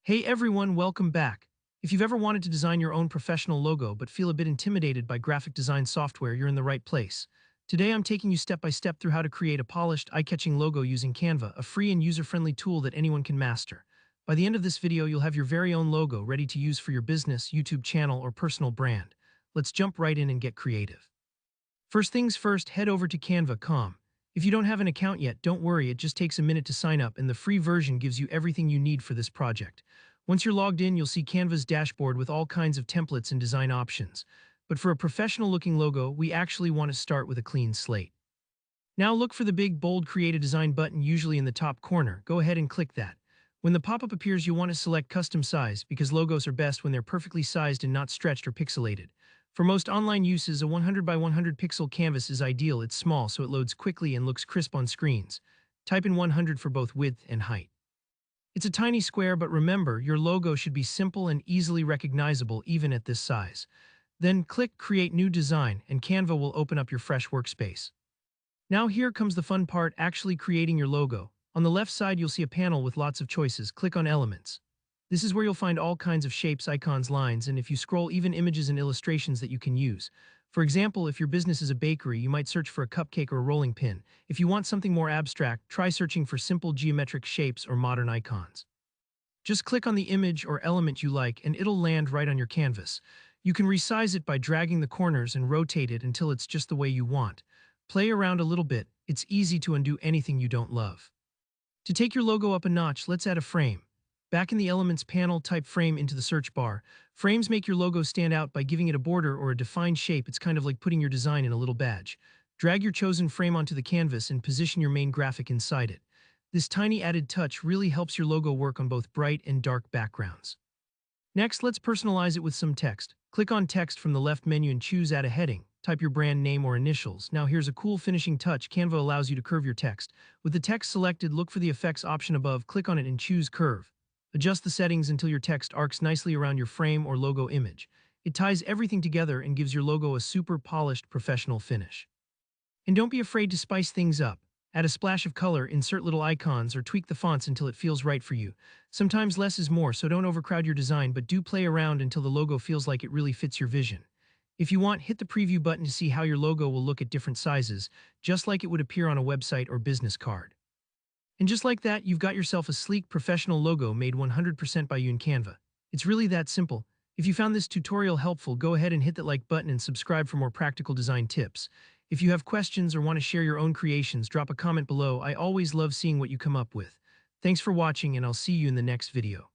Hey everyone, welcome back. If you've ever wanted to design your own professional logo but feel a bit intimidated by graphic design software, you're in the right place. Today I'm taking you step by step through how to create a polished, eye-catching logo using Canva, a free and user-friendly tool that anyone can master. By the end of this video, you'll have your very own logo ready to use for your business, YouTube channel, or personal brand. Let's jump right in and get creative. First things first, head over to canva.com. If you don't have an account yet, don't worry, it just takes a minute to sign up and the free version gives you everything you need for this project. Once you're logged in, you'll see Canva's dashboard with all kinds of templates and design options. But for a professional-looking logo, we actually want to start with a clean slate. Now look for the big, bold Create a Design button usually in the top corner. Go ahead and click that. When the pop-up appears, you'll want to select Custom Size because logos are best when they're perfectly sized and not stretched or pixelated. For most online uses, a 100 by 100 pixel canvas is ideal. It's small, so it loads quickly and looks crisp on screens. Type in 100 for both width and height. It's a tiny square, but remember, your logo should be simple and easily recognizable even at this size. Then click Create New Design, and Canva will open up your fresh workspace. Now here comes the fun part, actually creating your logo. On the left side, you'll see a panel with lots of choices. Click on Elements. This is where you'll find all kinds of shapes, icons, lines, and if you scroll, even images and illustrations that you can use. For example, if your business is a bakery, you might search for a cupcake or a rolling pin. If you want something more abstract, try searching for simple geometric shapes or modern icons. Just click on the image or element you like and it'll land right on your canvas. You can resize it by dragging the corners and rotate it until it's just the way you want. Play around a little bit. It's easy to undo anything you don't love. To take your logo up a notch, let's add a frame. Back in the Elements panel, type Frame into the search bar. Frames make your logo stand out by giving it a border or a defined shape. It's kind of like putting your design in a little badge. Drag your chosen frame onto the canvas and position your main graphic inside it. This tiny added touch really helps your logo work on both bright and dark backgrounds. Next, let's personalize it with some text. Click on Text from the left menu and choose Add a heading. Type your brand name or initials. Now here's a cool finishing touch. Canva allows you to curve your text. With the text selected, look for the effects option above, click on it and choose Curve. Adjust the settings until your text arcs nicely around your frame or logo image. It ties everything together and gives your logo a super polished, professional finish. And don't be afraid to spice things up. Add a splash of color, insert little icons, or tweak the fonts until it feels right for you. Sometimes less is more, so don't overcrowd your design, but do play around until the logo feels like it really fits your vision. If you want, hit the preview button to see how your logo will look at different sizes, just like it would appear on a website or business card. And just like that, you've got yourself a sleek, professional logo made 100% by you in Canva. It's really that simple. If you found this tutorial helpful, go ahead and hit that like button and subscribe for more practical design tips. If you have questions or want to share your own creations, drop a comment below. I always love seeing what you come up with. Thanks for watching, and I'll see you in the next video.